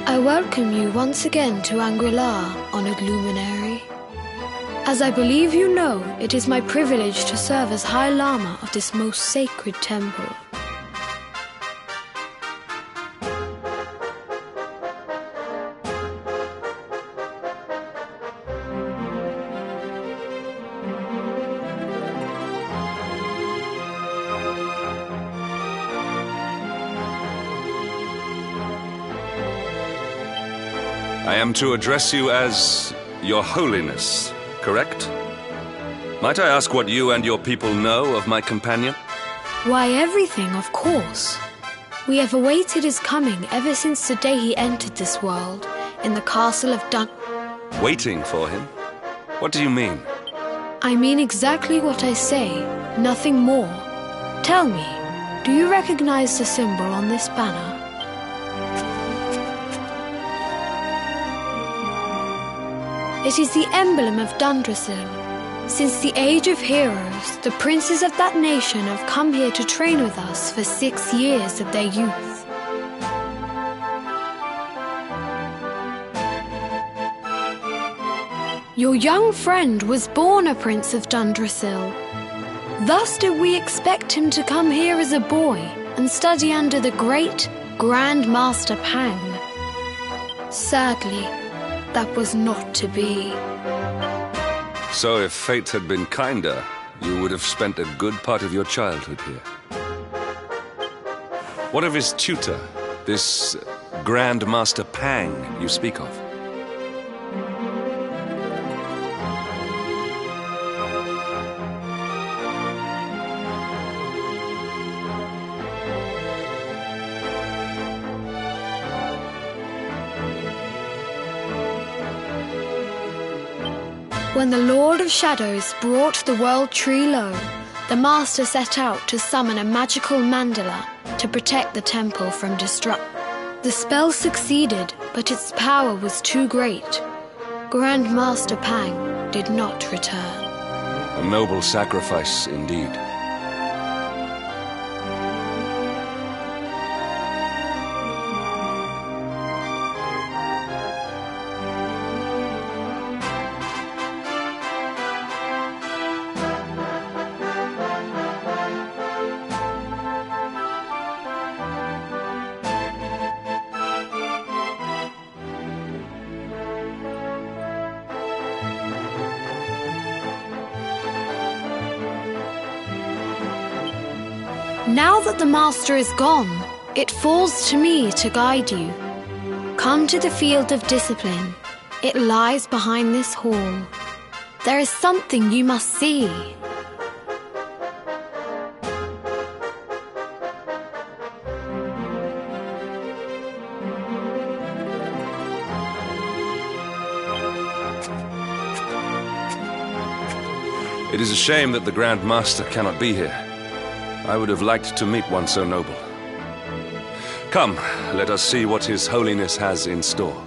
I welcome you once again to Anguilla, honored luminary. As I believe you know, it is my privilege to serve as High Lama of this most sacred temple. I am to address you as Your Holiness, correct? Might I ask what you and your people know of my companion? Why, everything, of course. We have awaited his coming ever since the day he entered this world, in the castle of Waiting for him? What do you mean? I mean exactly what I say, nothing more. Tell me, do you recognize the symbol on this banner? It is the emblem of Dundrasil. Since the age of heroes, the princes of that nation have come here to train with us for 6 years of their youth. Your young friend was born a prince of Dundrasil. Thus did we expect him to come here as a boy and study under the great Grand Master Pang. Sadly, that was not to be. So if fate had been kinder, you would have spent a good part of your childhood here. What of his tutor, this Grand Master Pang you speak of? When the Lord of Shadows brought the world tree low, the Master set out to summon a magical mandala to protect the temple from destruction. The spell succeeded, but its power was too great. Grand Master Pang did not return. A noble sacrifice indeed. Now that the Master is gone, it falls to me to guide you. Come to the field of discipline. It lies behind this hall. There is something you must see. It is a shame that the Grand Master cannot be here. I would have liked to meet one so noble. Come, let us see what His Holiness has in store.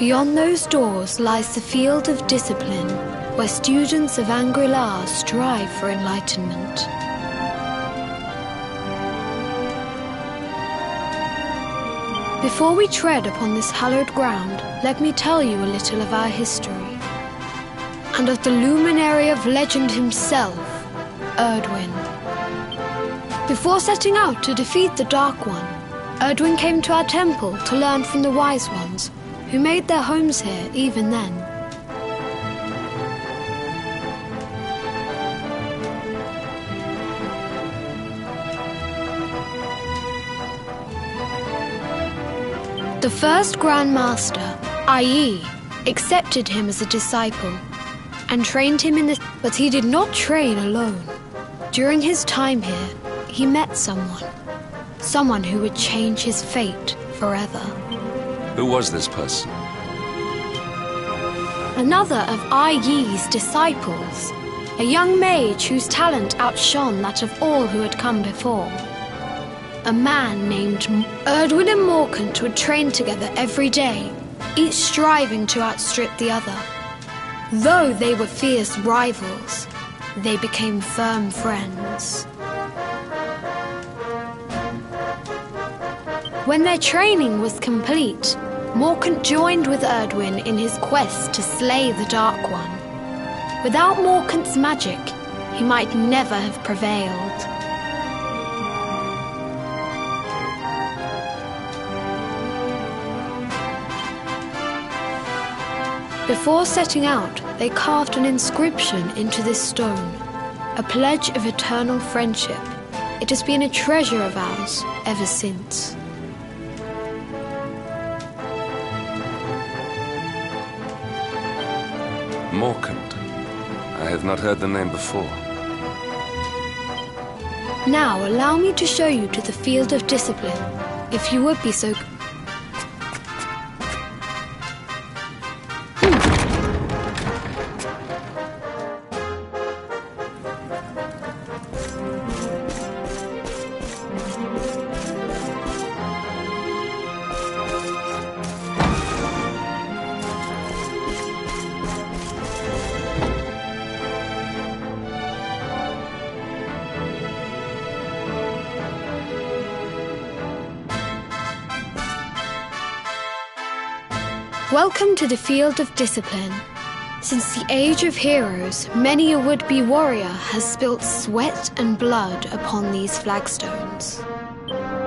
Beyond those doors lies the field of discipline, where students of Angri-La strive for enlightenment. Before we tread upon this hallowed ground, let me tell you a little of our history, and of the luminary of legend himself, Erdwin. Before setting out to defeat the Dark One, Erdwin came to our temple to learn from the Wise Ones, who made their homes here even then. The first Grand Master, Ai, accepted him as a disciple and trained him in the... But he did not train alone. During his time here, he met someone who would change his fate forever. Who was this person? Another of Ai's disciples, a young mage whose talent outshone that of all who had come before. A man named Erdwin and Morkant would train together every day, each striving to outstrip the other. Though they were fierce rivals, they became firm friends. When their training was complete, Morkant joined with Erdwin in his quest to slay the Dark One. Without Morkant's magic, he might never have prevailed. Before setting out, they carved an inscription into this stone, a pledge of eternal friendship. It has been a treasure of ours ever since. Morkant. I have not heard the name before. Now allow me to show you to the field of discipline, if you would be so... Welcome to the field of discipline. Since the age of heroes, many a would-be warrior has spilt sweat and blood upon these flagstones.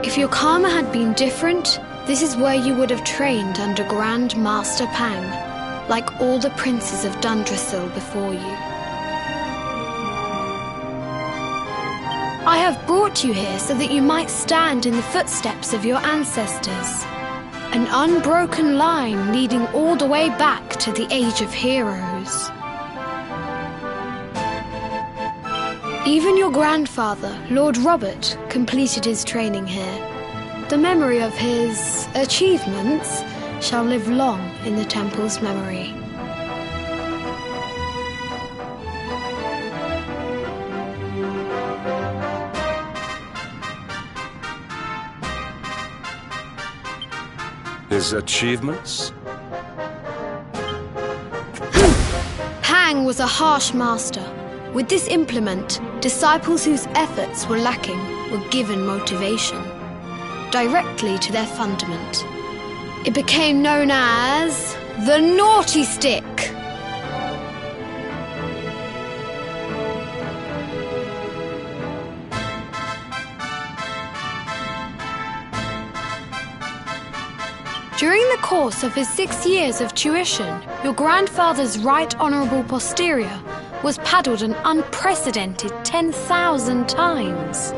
If your karma had been different, this is where you would have trained under Grand Master Pang, like all the princes of Dundrasil before you. I have brought you here so that you might stand in the footsteps of your ancestors. An unbroken line leading all the way back to the Age of Heroes. Even your grandfather, Lord Robert, completed his training here. The memory of his achievements shall live long in the temple's memory. His achievements? Pang was a harsh master. With this implement, disciples whose efforts were lacking were given motivation, directly to their fundament. It became known as the Naughty Stick. During the course of his 6 years of tuition, your grandfather's right honourable posterior was paddled an unprecedented 10,000 times.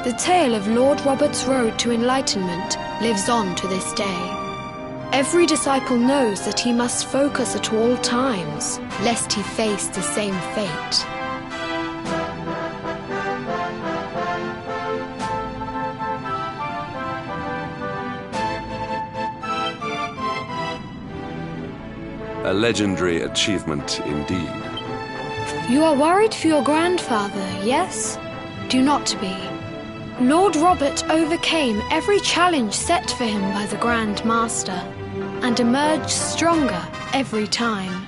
The tale of Lord Robert's road to enlightenment lives on to this day. Every disciple knows that he must focus at all times, lest he face the same fate. A legendary achievement indeed. You are worried for your grandfather, yes? Do not be. Lord Robert overcame every challenge set for him by the Grand Master and emerged stronger every time.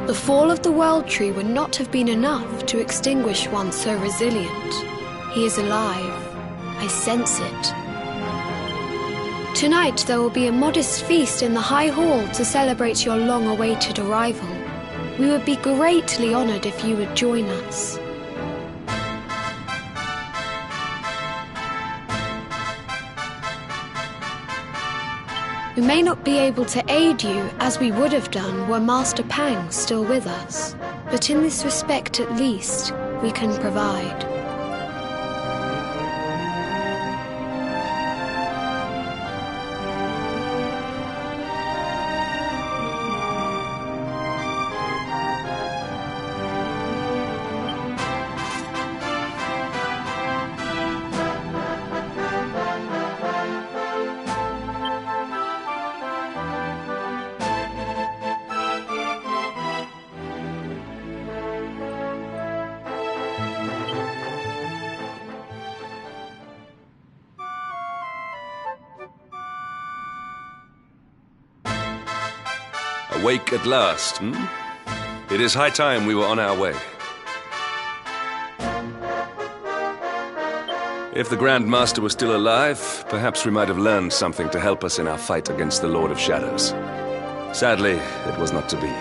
The fall of the World Tree would not have been enough to extinguish one so resilient. He is alive. I sense it. Tonight there will be a modest feast in the High Hall to celebrate your long-awaited arrival. We would be greatly honored if you would join us. We may not be able to aid you as we would have done were Master Pang still with us, but in this respect at least, we can provide. Awake at last, hmm? It is high time we were on our way. If the Grand Master was still alive, perhaps we might have learned something to help us in our fight against the Lord of Shadows. Sadly, it was not to be.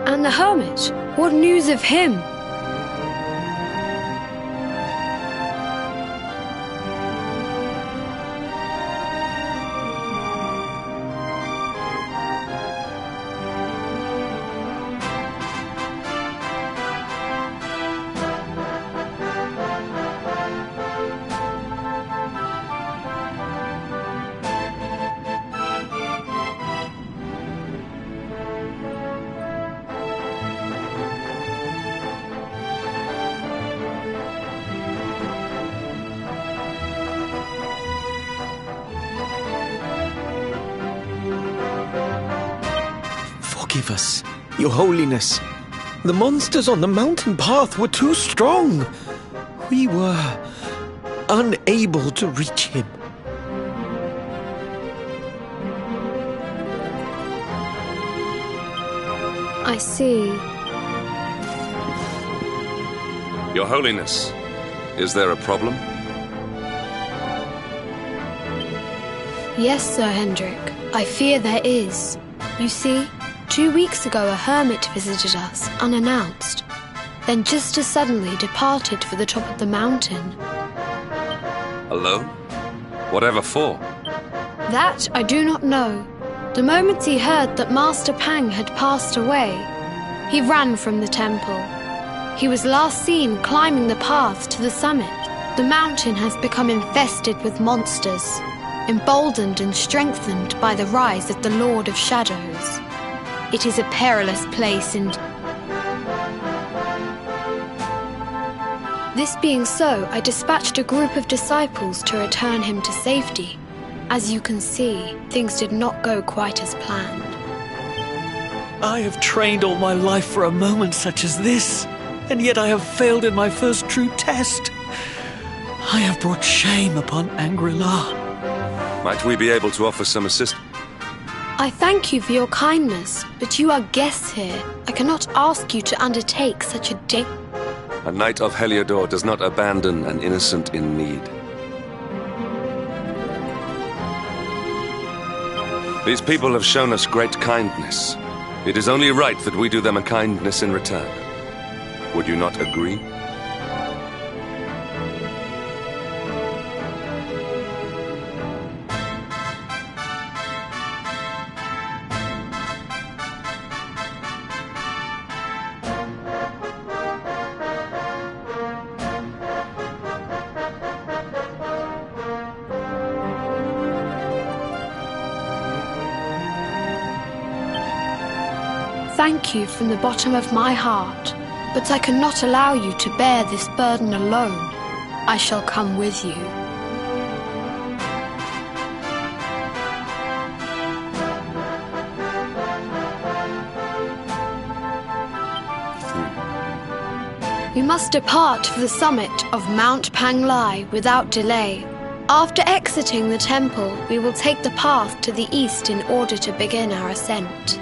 And the hermit, what news of him? Forgive us, Your Holiness. The monsters on the mountain path were too strong. We were unable to reach him. I see. Your Holiness, is there a problem? Yes, Sir Hendrik. I fear there is. You see, 2 weeks ago a hermit visited us, unannounced. Then just as suddenly departed for the top of the mountain. Alone? Whatever for? That I do not know. The moment he heard that Master Pang had passed away, he ran from the temple. He was last seen climbing the path to the summit. The mountain has become infested with monsters, emboldened and strengthened by the rise of the Lord of Shadows. It is a perilous place and... This being so, I dispatched a group of disciples to return him to safety. As you can see, things did not go quite as planned. I have trained all my life for a moment such as this, and yet I have failed in my first true test. I have brought shame upon Angri-La. Might we be able to offer some assistance? I thank you for your kindness, but you are guests here. I cannot ask you to undertake such a A knight of Heliodor does not abandon an innocent in need. These people have shown us great kindness. It is only right that we do them a kindness in return. Would you not agree? Thank you from the bottom of my heart, but I cannot allow you to bear this burden alone. I shall come with you. We must depart for the summit of Mount Panglai without delay. After exiting the temple, we will take the path to the east in order to begin our ascent.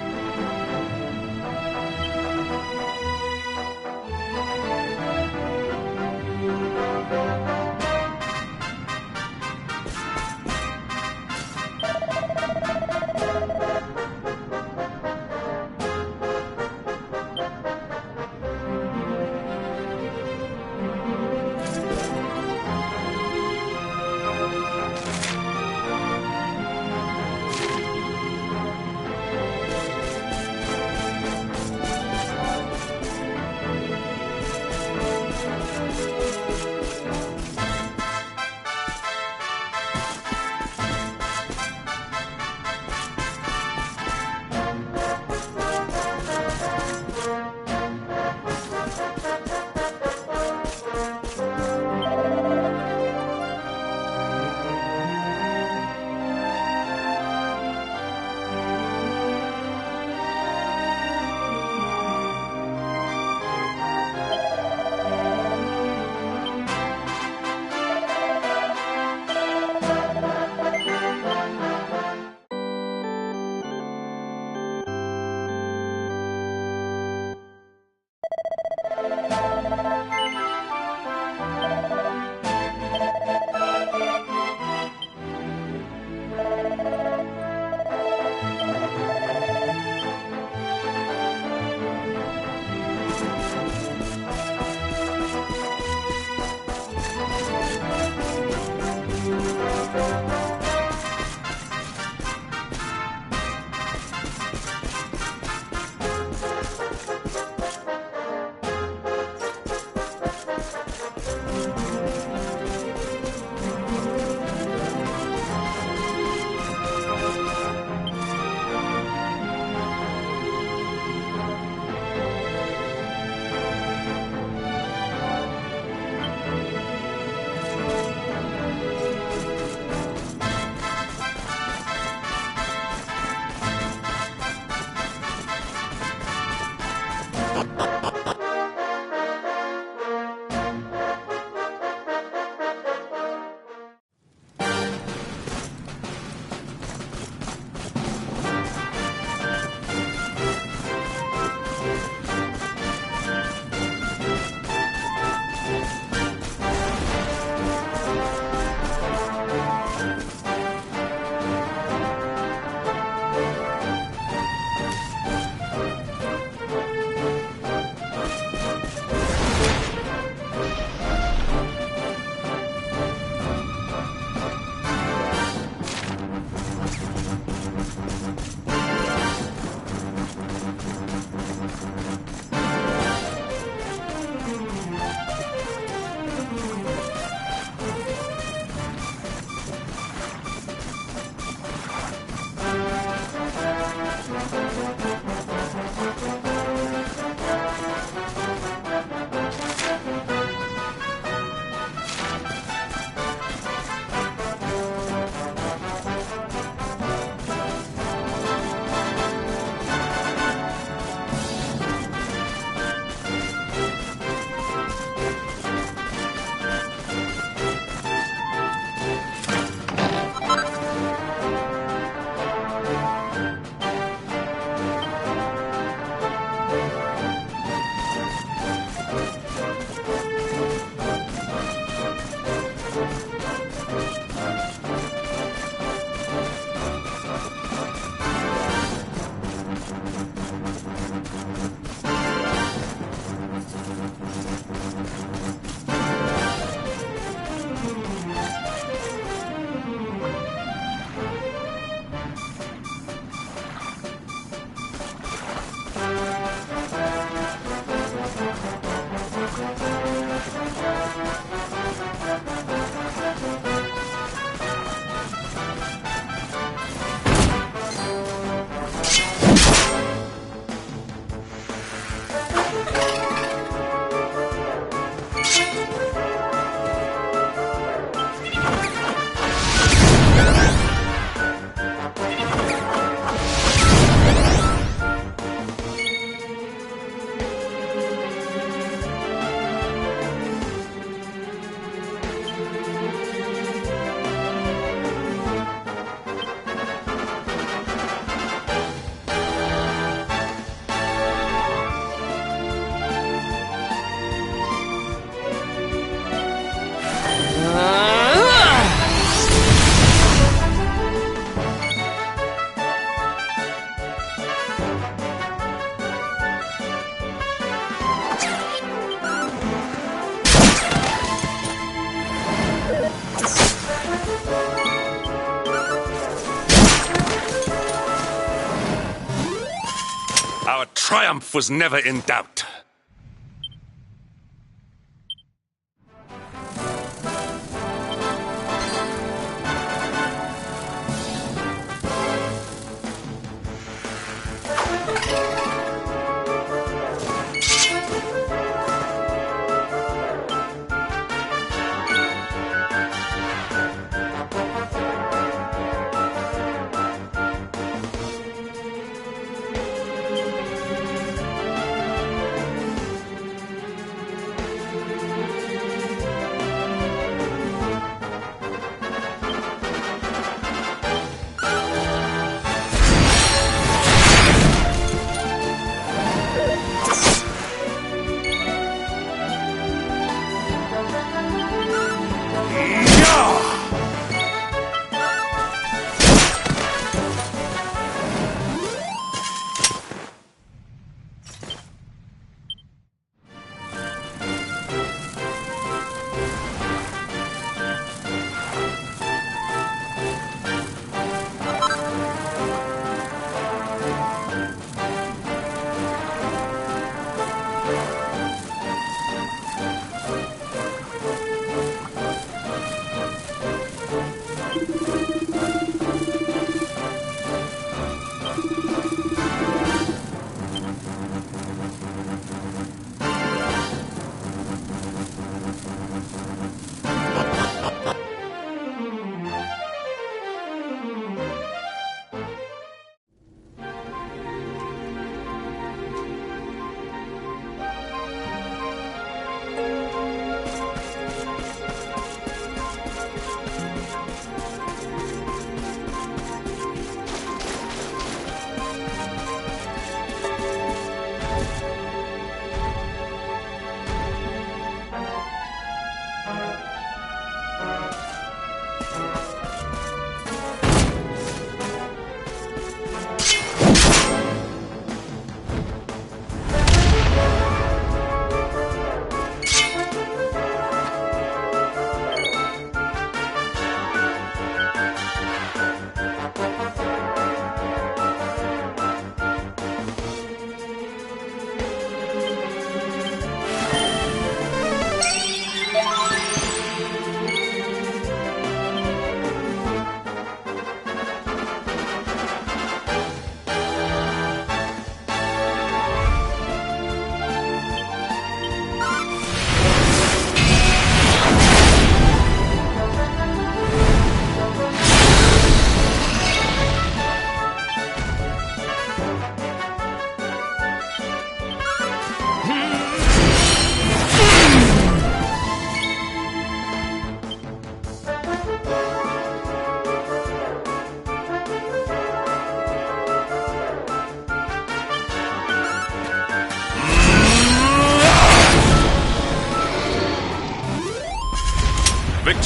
triumph was never in doubt.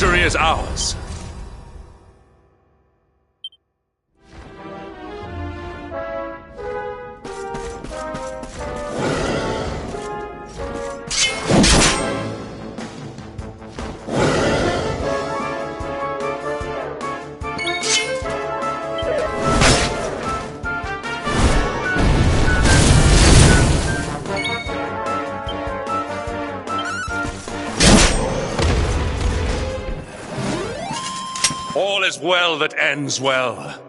Victory is ours. All is well that ends well.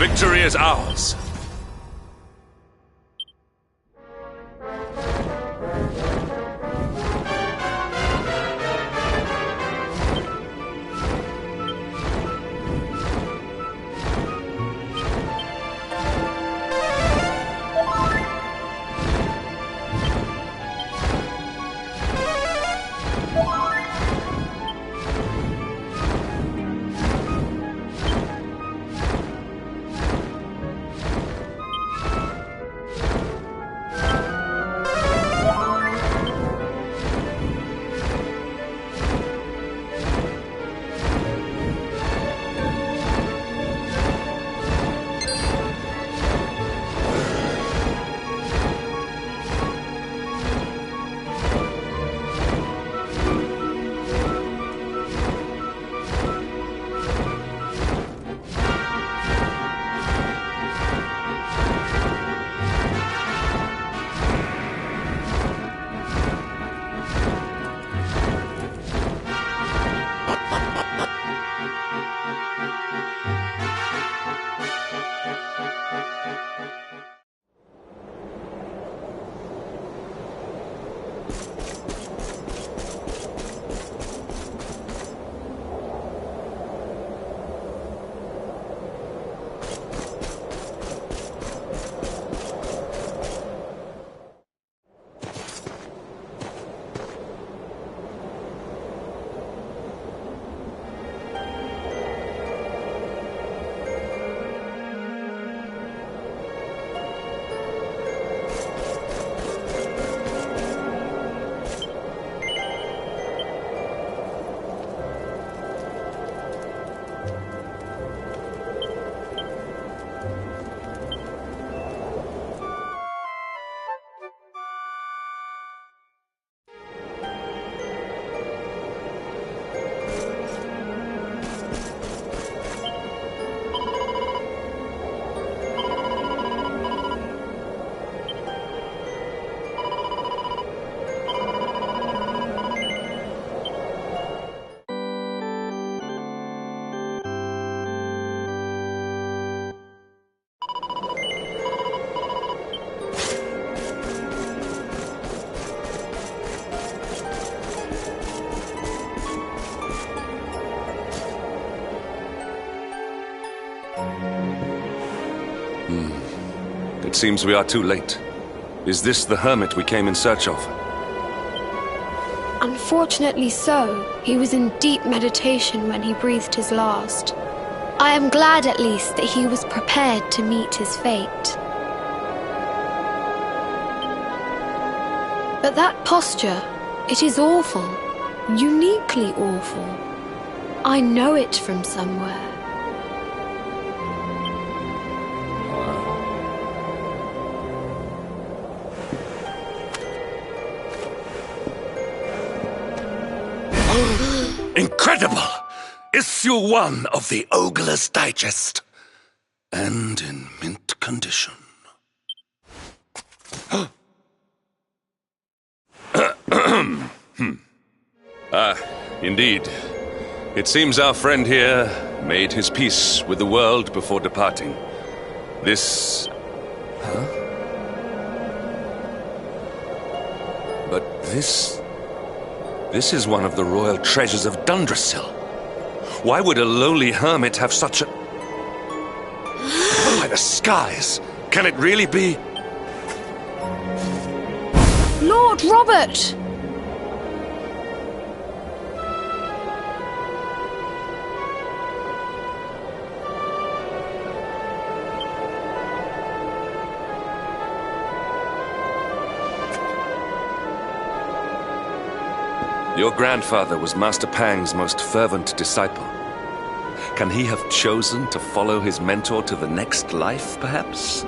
Victory is ours. It seems we are too late. Is this the hermit we came in search of? Unfortunately so. He was in deep meditation when he breathed his last. I am glad at least that he was prepared to meet his fate. But that posture, it is awful. Uniquely awful. I know it from somewhere. Incredible! Issue 1 of the Ogler's Digest. And in mint condition. Indeed. It seems our friend here made his peace with the world before departing. This... But this is one of the royal treasures of Dundrasil. Why would a lowly hermit have such a... By the skies! Can it really be... Lord Robert! Your grandfather was Master Pang's most fervent disciple. Can he have chosen to follow his mentor to the next life, perhaps?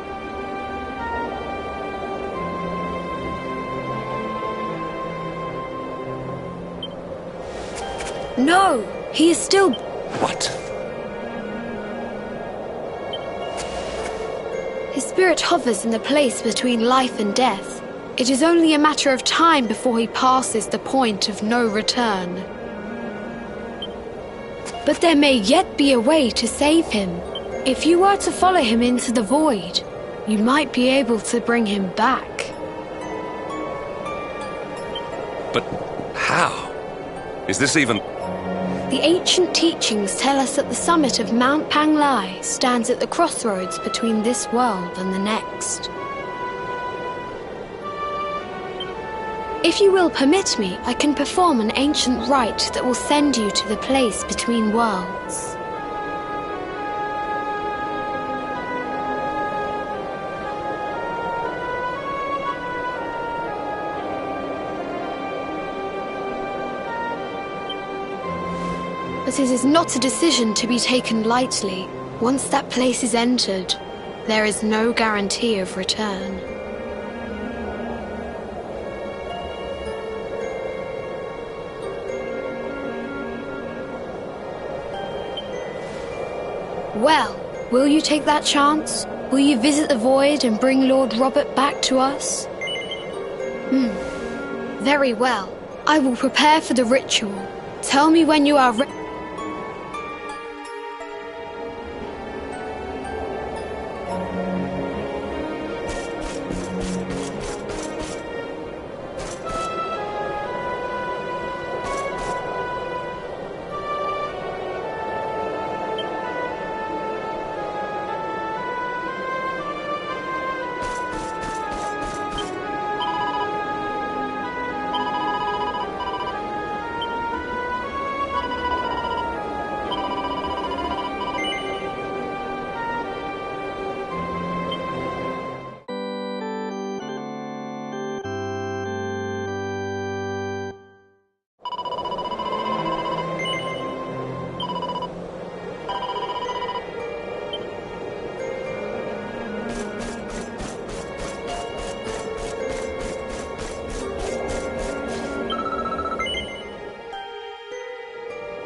No, he is still... What? His spirit hovers in the place between life and death. It is only a matter of time before he passes the point of no return. But there may yet be a way to save him. If you were to follow him into the void, you might be able to bring him back. But how? Is this even... The ancient teachings tell us that the summit of Mount Panglai stands at the crossroads between this world and the next. If you will permit me, I can perform an ancient rite that will send you to the place between worlds. But it is not a decision to be taken lightly. Once that place is entered, there is no guarantee of return. Well, will you take that chance? Will you visit the void and bring Lord Robert back to us? Very well. I will prepare for the ritual. Tell me when you are ready.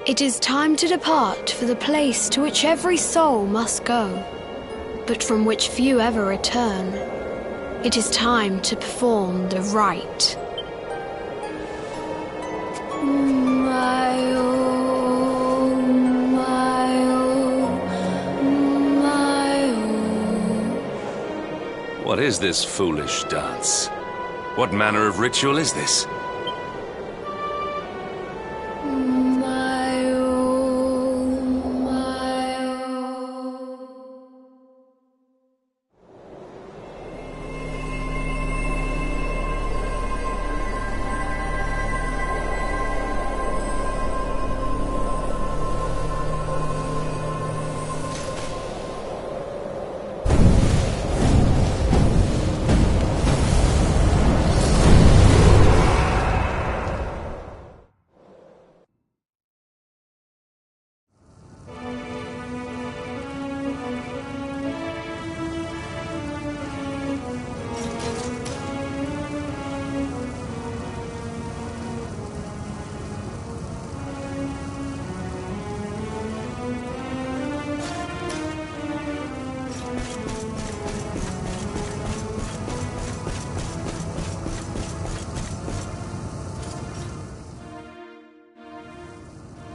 It is time to depart for the place to which every soul must go, but from which few ever return. It is time to perform the rite. What is this foolish dance? What manner of ritual is this?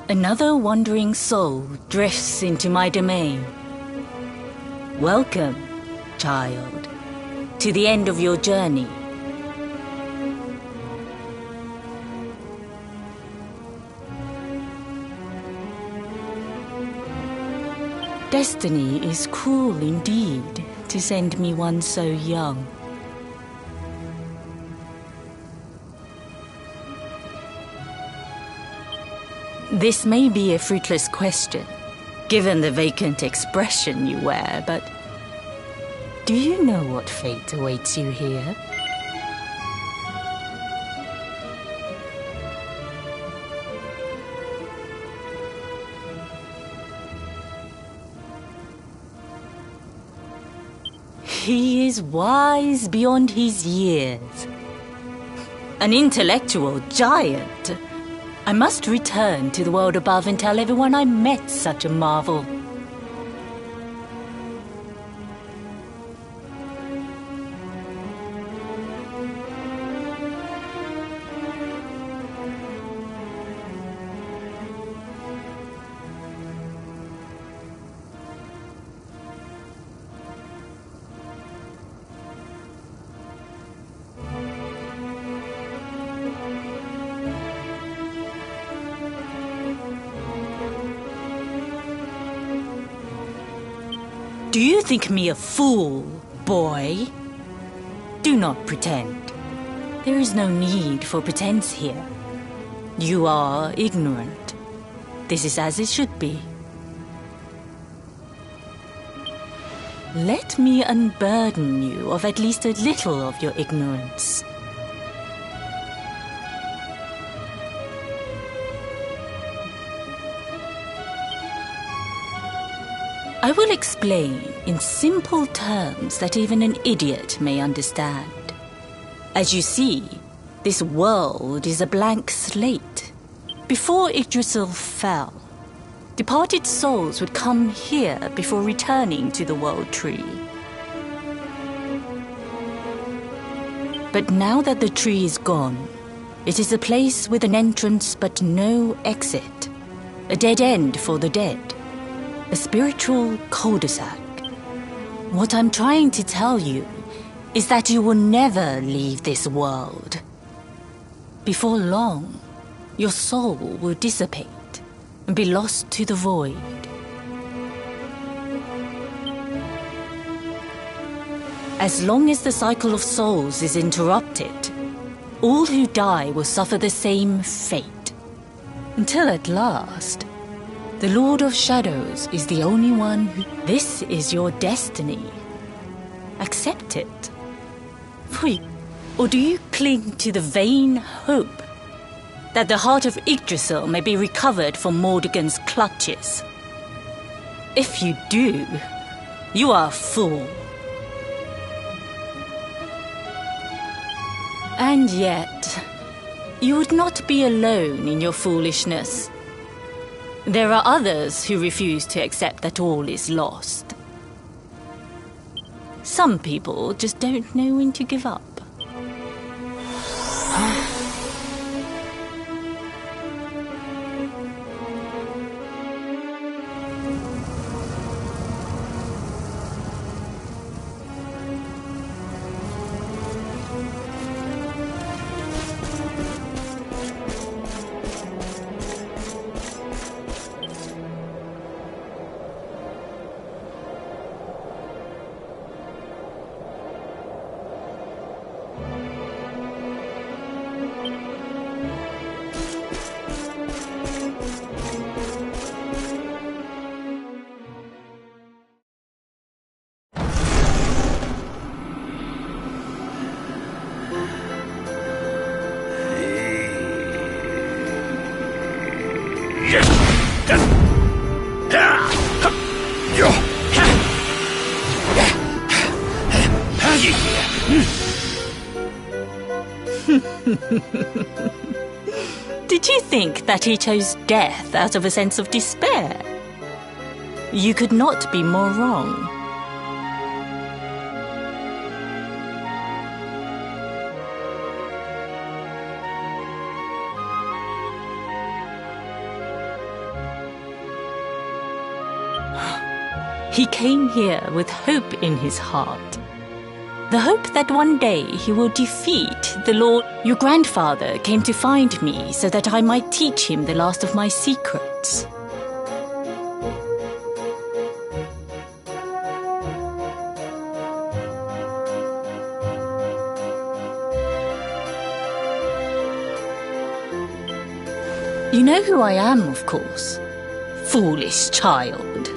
Another wandering soul drifts into my domain. Welcome, child, to the end of your journey. Destiny is cruel indeed to send me one so young. This may be a fruitless question, given the vacant expression you wear, but do you know what fate awaits you here? He is wise beyond his years. An intellectual giant. I must return to the world above and tell everyone I met such a marvel. Do you think me a fool, boy? Do not pretend. There is no need for pretense here. You are ignorant. This is as it should be. Let me unburden you of at least a little of your ignorance. I will explain in simple terms that even an idiot may understand. As you see, this world is a blank slate. Before Yggdrasil fell, departed souls would come here before returning to the World Tree. But now that the tree is gone, it is a place with an entrance but no exit. A dead end for the dead. A spiritual cul-de-sac. What I'm trying to tell you is that you will never leave this world. Before long, your soul will dissipate and be lost to the void. As long as the cycle of souls is interrupted, all who die will suffer the same fate. Until at last, the Lord of Shadows is the only one who... This is your destiny. Accept it. Or do you cling to the vain hope that the heart of Yggdrasil may be recovered from Mordegon's clutches? If you do, you are a fool. And yet, you would not be alone in your foolishness. There are others who refuse to accept that all is lost. Some people just don't know when to give up. Did you think that he chose death out of a sense of despair? You could not be more wrong. He came here with hope in his heart. The hope that one day he will defeat the Lord. Your grandfather came to find me so that I might teach him the last of my secrets. You know who I am, of course. Foolish child.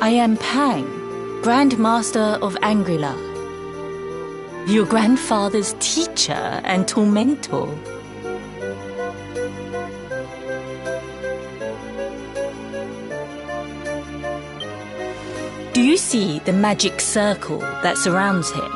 I am Pang, Grand Master of Angrila. Your grandfather's teacher and tormentor. Do you see the magic circle that surrounds him?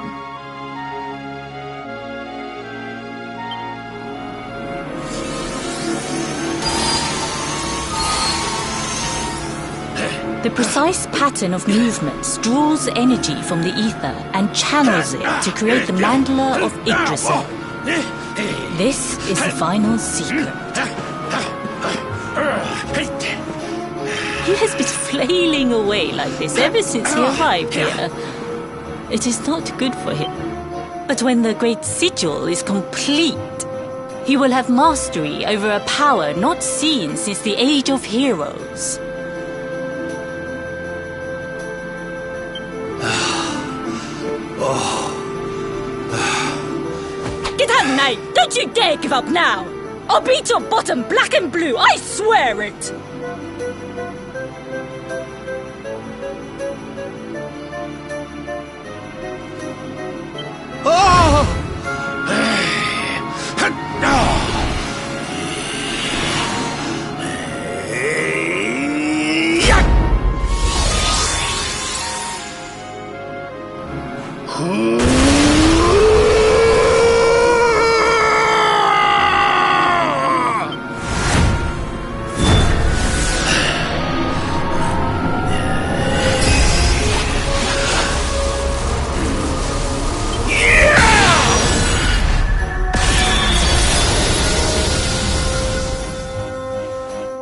The precise pattern of movements draws energy from the ether and channels it to create the mandala of Yggdrasil. This is the final secret. He has been flailing away like this ever since he arrived here. It is not good for him. But when the great sigil is complete, he will have mastery over a power not seen since the Age of Heroes. Don't you dare give up now! I'll beat your bottom black and blue, I swear it! Oh!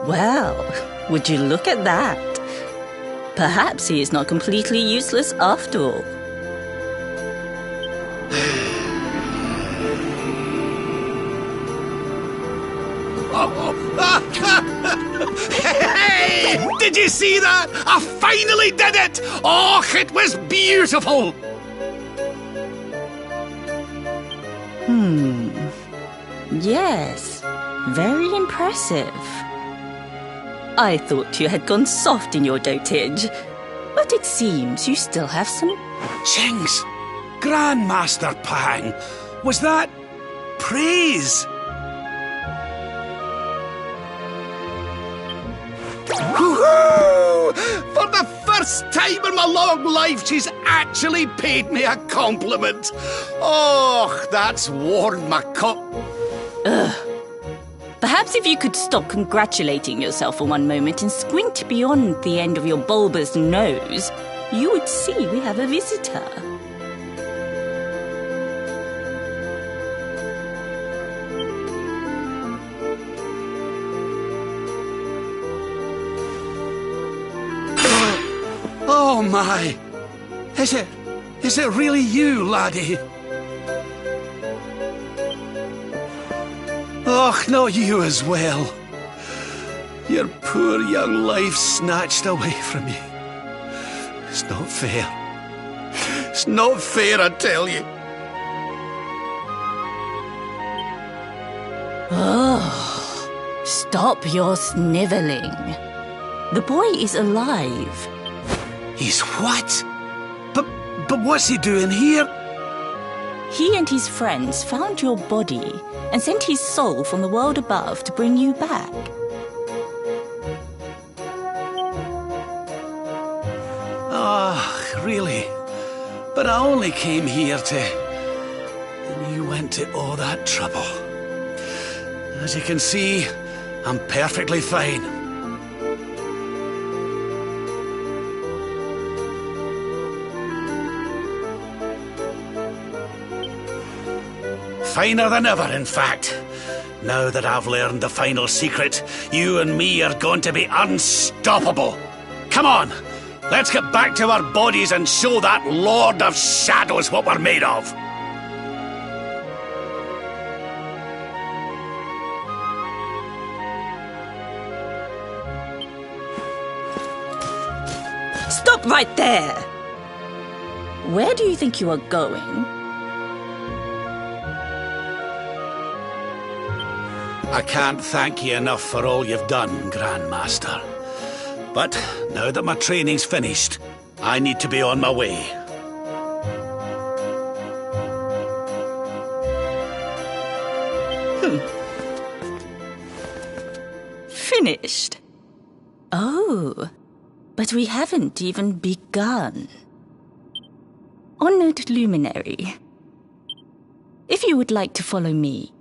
Well, would you look at that? Perhaps he is not completely useless after all. Hey! Did you see that? I finally did it! Oh, it was beautiful! Yes, very impressive. I thought you had gone soft in your dotage, but it seems you still have some... Jinx! Grandmaster Pang! Was that... praise? Woohoo! For the first time in my long life, she's actually paid me a compliment. Oh, that's warmed my cup. Perhaps if you could stop congratulating yourself for one moment and squint beyond the end of your bulbous nose, you would see we have a visitor. Oh my! Is it really you, laddie? Oh, not you as well. Your poor young life snatched away from you. It's not fair. It's not fair, I tell you. Oh, stop your snivelling. The boy is alive. He's what? But what's he doing here? He and his friends found your body and sent his soul from the world above to bring you back. Ah, really? But I only came here to... And you went to all that trouble. As you can see, I'm perfectly fine. Finer than ever, in fact. Now that I've learned the final secret, you and me are going to be unstoppable. Come on, let's get back to our bodies and show that Lord of Shadows what we're made of. Stop right there! Where do you think you are going? I can't thank you enough for all you've done, Grandmaster. But now that my training's finished, I need to be on my way. Finished? Oh, but we haven't even begun. Honored Luminary, if you would like to follow me.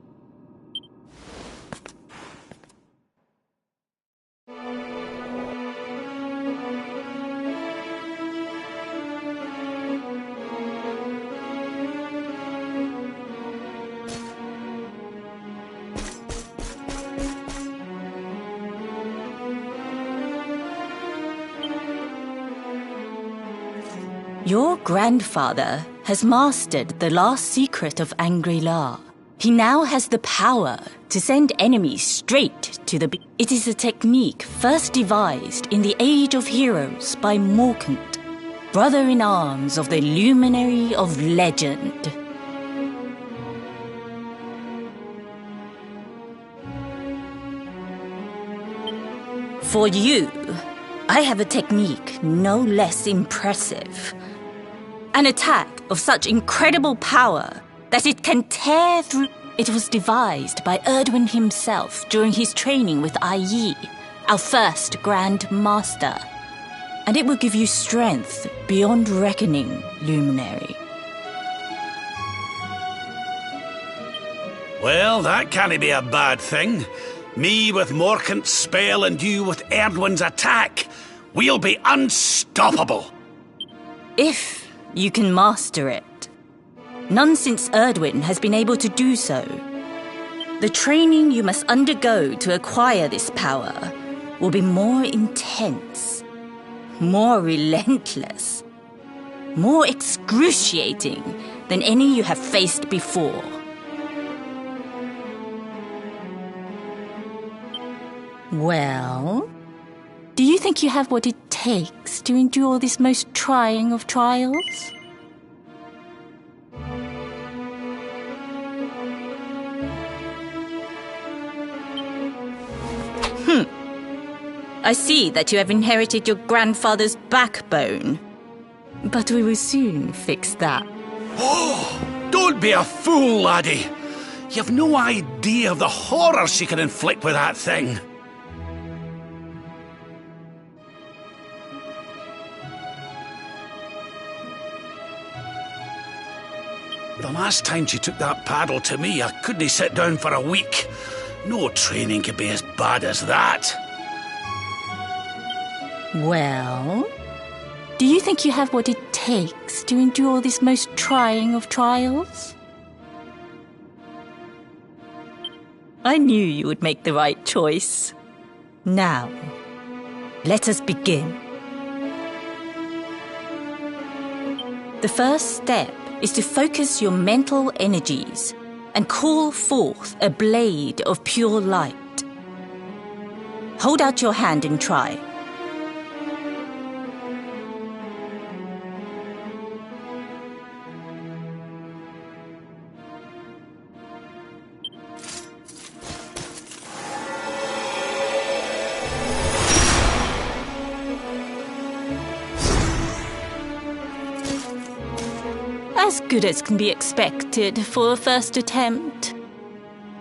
Your grandfather has mastered the last secret of Angri-La. He now has the power to send enemies straight to the... It is a technique first devised in the Age of Heroes by Morkant, brother-in-arms of the Luminary of Legend. For you, I have a technique no less impressive. An attack of such incredible power that it can tear through... It was devised by Erdwin himself during his training with Yi, our first Grand Master. And it will give you strength beyond reckoning, Luminary. Well, that can't be a bad thing. Me with Morkant's spell and you with Erdwin's attack. We'll be unstoppable. If you can master it. None since Erdwin has been able to do so. The training you must undergo to acquire this power will be more intense, more relentless, more excruciating than any you have faced before. Well, do you think you have what it takes to endure this most trying of trials? I see that you have inherited your grandfather's backbone. But we will soon fix that. Oh, don't be a fool, laddie. You've no idea of the horror she can inflict with that thing. The last time she took that paddle to me, I couldn't sit down for a week. No training could be as bad as that. Well, do you think you have what it takes to endure this most trying of trials? I knew you would make the right choice. Now, let us begin. The first step is to focus your mental energies and call forth a blade of pure light. Hold out your hand and try. As good as can be expected for a first attempt.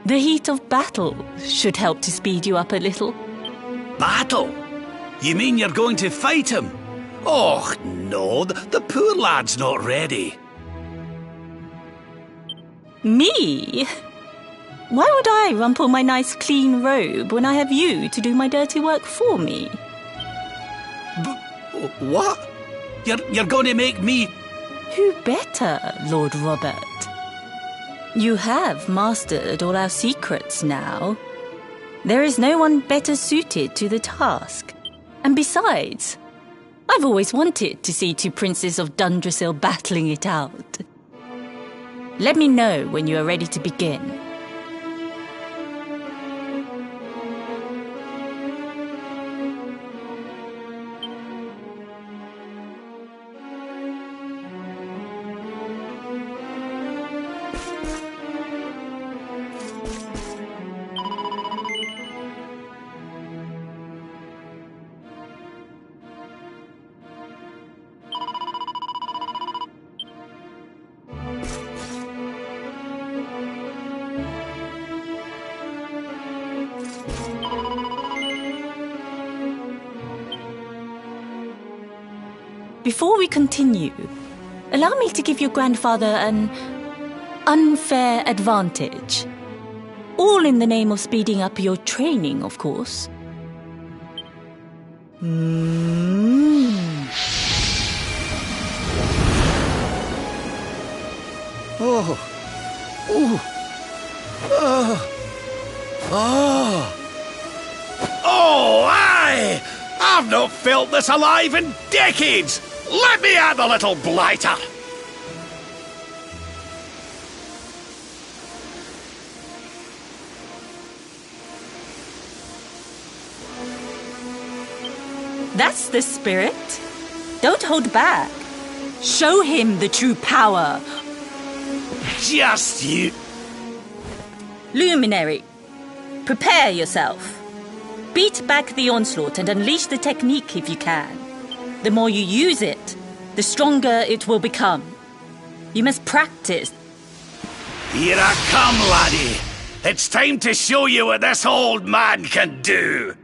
The heat of battle should help to speed you up a little. Battle? You mean you're going to fight him? Oh, no, the poor lad's not ready. Me? Why would I rumple my nice clean robe when I have you to do my dirty work for me? What? You're going to make me... Who better, Lord Robert? You have mastered all our secrets now. There is no one better suited to the task. And besides, I've always wanted to see two princes of Dundrasil battling it out. Let me know when you are ready to begin. Before we continue, allow me to give your grandfather an unfair advantage. All in the name of speeding up your training, of course. Oh. Ooh. Oh, aye! I've not felt this alive in decades! Let me at the little blighter! That's the spirit. Don't hold back. Show him the true power. Just you... Luminary, prepare yourself. Beat back the onslaught and unleash the technique if you can. The more you use it, the stronger it will become. You must practice. Here I come, laddie. It's time to show you what this old man can do.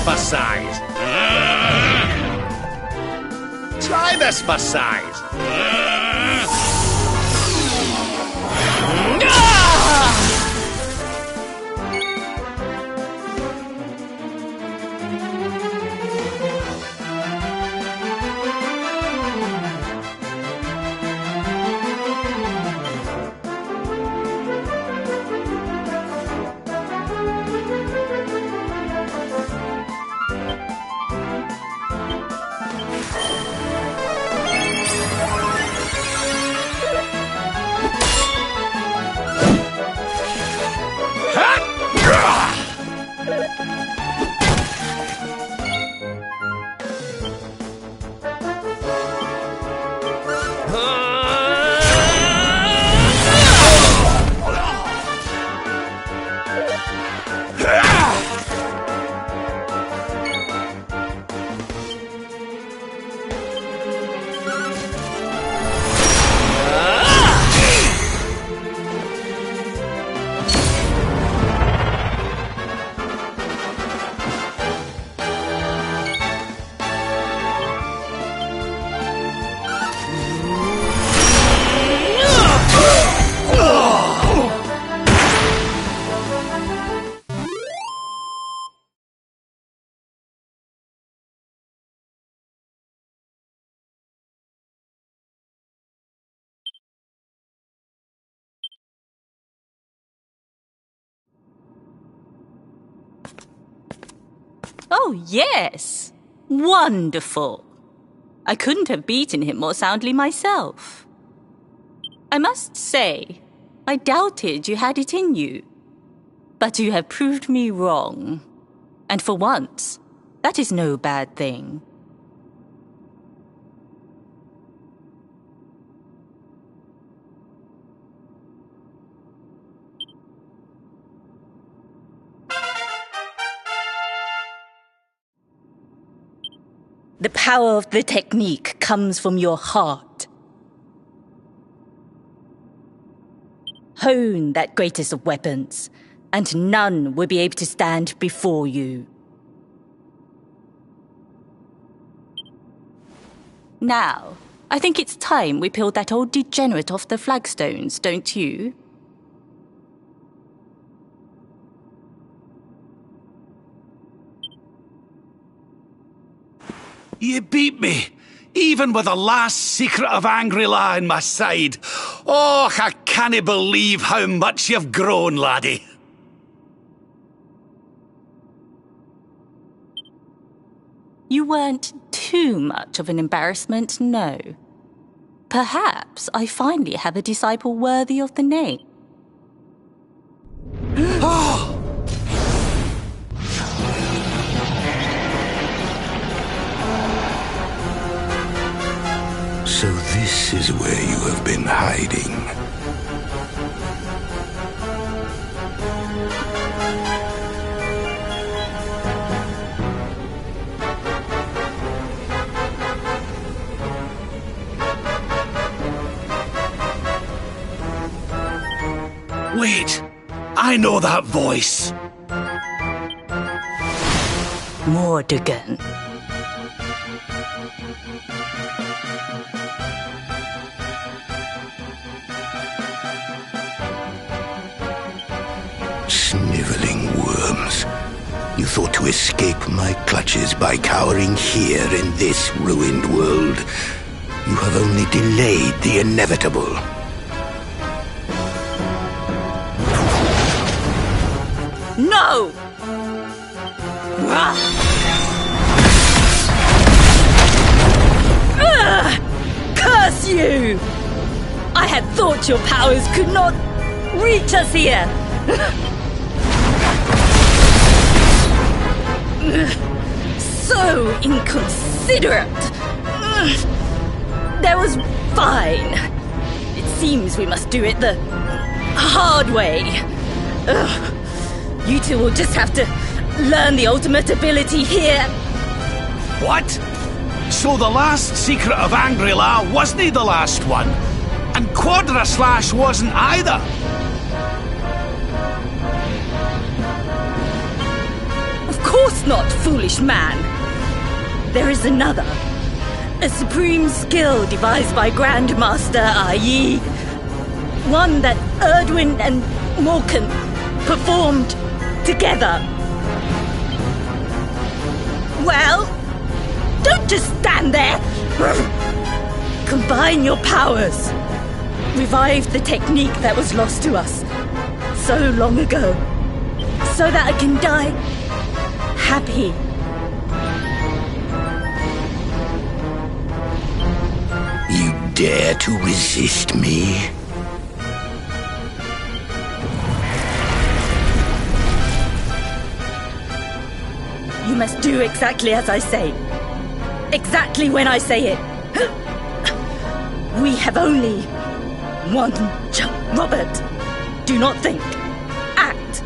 For size. Try this for size. Oh, yes. Wonderful. I couldn't have beaten him more soundly myself. I must say, I doubted you had it in you. But you have proved me wrong. And for once, that is no bad thing. The power of the technique comes from your heart. Hone that greatest of weapons, and none will be able to stand before you. Now, I think it's time we peeled that old degenerate off the flagstones, don't you? You beat me, even with the last secret of Angry-La in my side. Oh, I can't believe how much you've grown, laddie. You weren't too much of an embarrassment, no. Perhaps I finally have a disciple worthy of the name. Oh! So this is where you have been hiding. Wait, I know that voice. Mordegon. Sniveling worms. You thought to escape my clutches by cowering here in this ruined world. You have only delayed the inevitable. No! Curse you! I had thought your powers could not reach us here. So inconsiderate. That was fine. It seems we must do it the hard way. You two will just have to learn the ultimate ability here. What? So the last secret of Angry-La wasn't the last one? And Quadra Slash wasn't either? Of course not, foolish man. There is another. A supreme skill devised by Grandmaster i.e. one that Erdwin and Morkan performed together. Well, don't just stand there. Combine your powers. Revive the technique that was lost to us so long ago, so that I can die happy. You dare to resist me? You must do exactly as I say. Exactly when I say it. We have only one Robert, do not think. Act.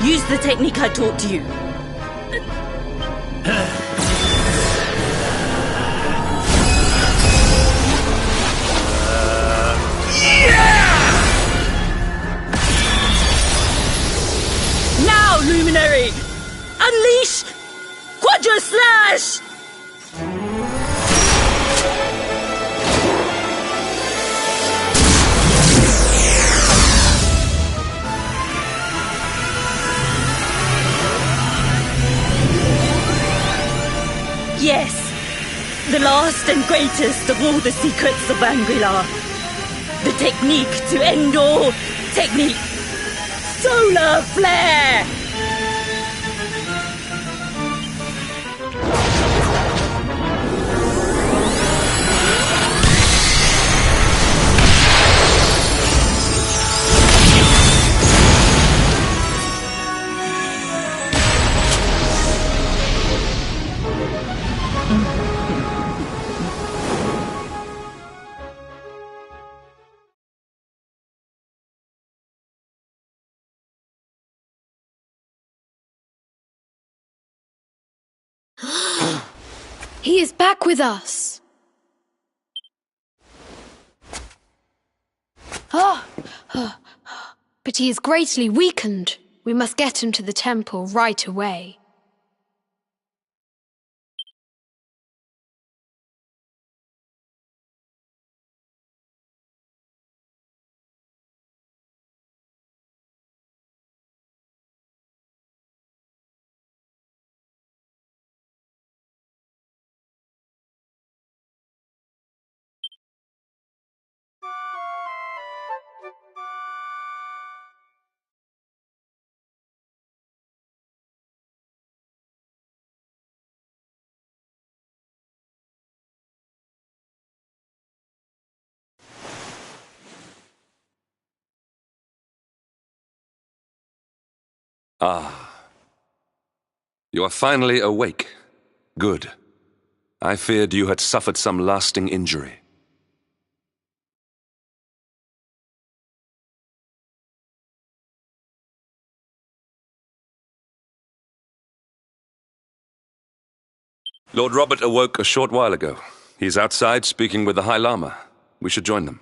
Use the technique I taught to you. Now, Luminary! Unleash Quadra Slash! Yes, the last and greatest of all the secrets of Angry-La. The technique to end all technique. Solar Flare! He is back with us. But he is greatly weakened. We must get him to the temple right away. Ah. You are finally awake. Good. I feared you had suffered some lasting injury. Lord Robert awoke a short while ago. He's outside speaking with the High Lama. We should join them.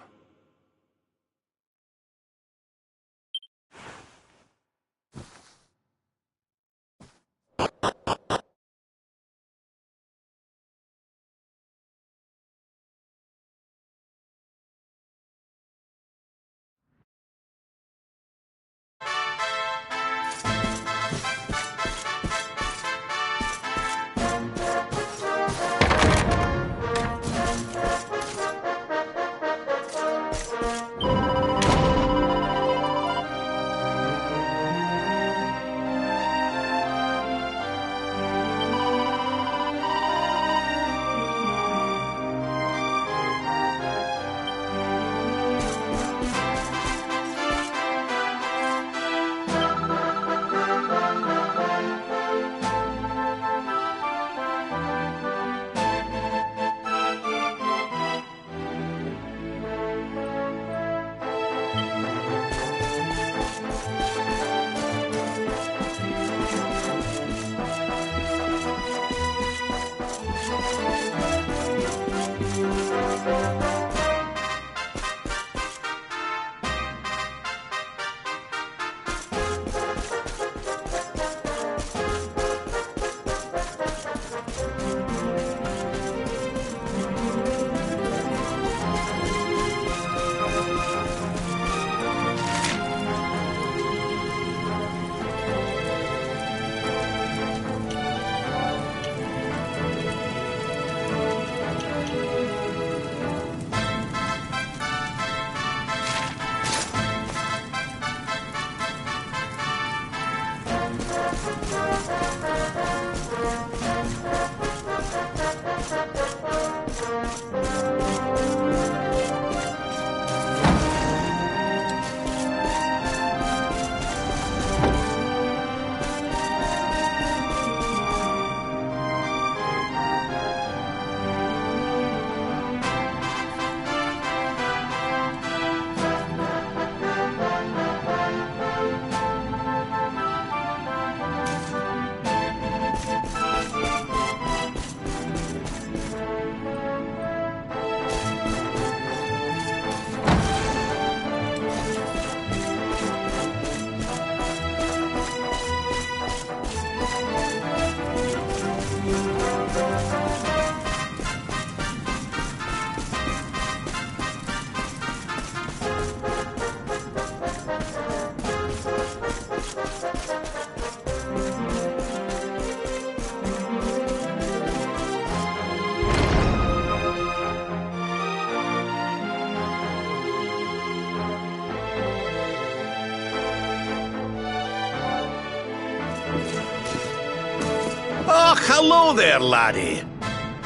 Oh, hello there, laddie.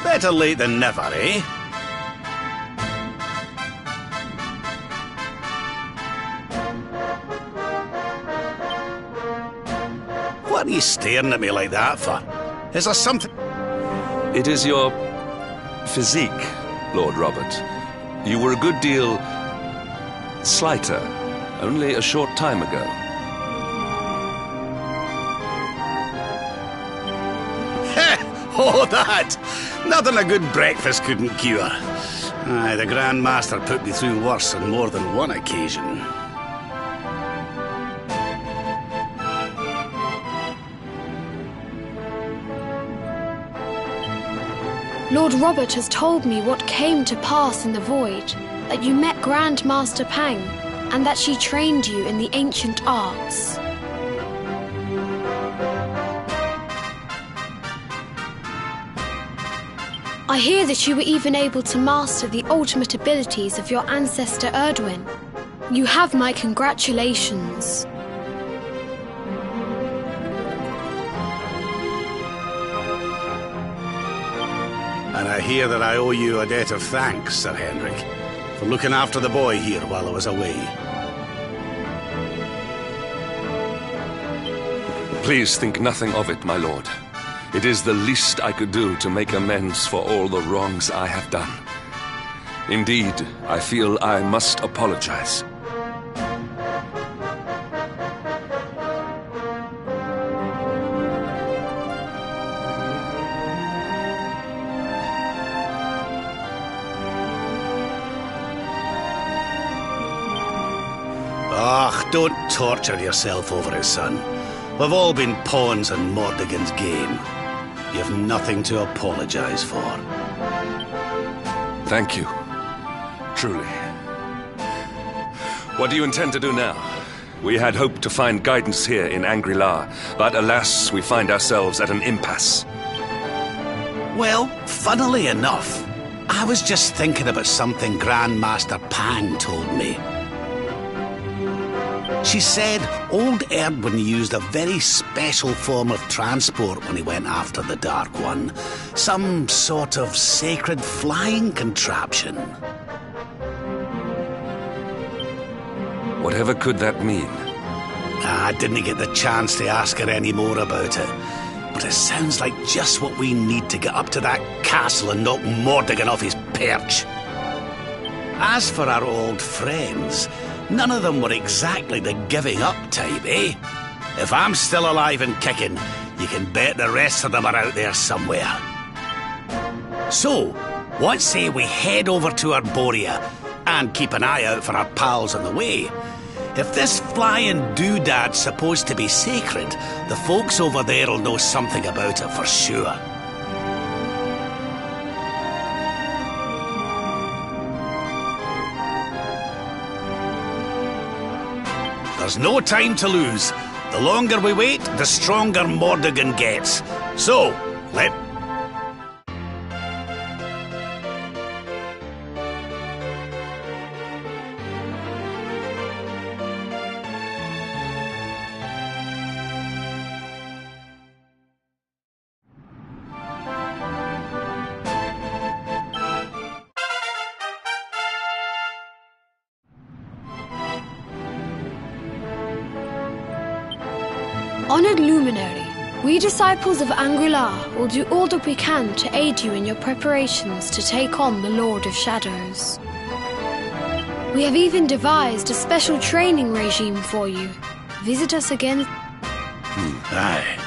Better late than never, eh? What are you staring at me like that for? Is there something... It is your physique, Lord Robert. You were a good deal slighter only a short time ago. Oh, that! Nothing a good breakfast couldn't cure. Aye, the Grand Master put me through worse on more than one occasion. Lord Robert has told me what came to pass in the void, that you met Grand Master Pang, and that she trained you in the ancient arts. I hear that you were even able to master the ultimate abilities of your ancestor Erdwin. You have my congratulations. And I hear that I owe you a debt of thanks, Sir Henrik, for looking after the boy here while I was away. Please think nothing of it, my lord. It is the least I could do to make amends for all the wrongs I have done. Indeed, I feel I must apologize. Ah, don't torture yourself over it, son. We've all been pawns in Mordegon's game. You've nothing to apologize for. Thank you. Truly. What do you intend to do now? We had hoped to find guidance here in Angri-La, but alas, we find ourselves at an impasse. Well, funnily enough, I was just thinking about something Grand Master Pang told me. She said old Erdwin used a very special form of transport when he went after the Dark One. Some sort of sacred flying contraption. Whatever could that mean? I didn't get the chance to ask her any more about it. But it sounds like just what we need to get up to that castle and knock Mordegon off his perch. As for our old friends, none of them were exactly the giving up type, eh? If I'm still alive and kicking, you can bet the rest of them are out there somewhere. So, what say we head over to Arborea and keep an eye out for our pals on the way? If this flying doodad's supposed to be sacred, the folks over there'll know something about it for sure. There's no time to lose. The longer we wait, the stronger Mordegon gets. So, let... Honored Luminary, we disciples of Angri-La will do all that we can to aid you in your preparations to take on the Lord of Shadows. We have even devised a special training regime for you. Visit us again. Aye.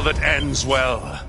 tale that ends well.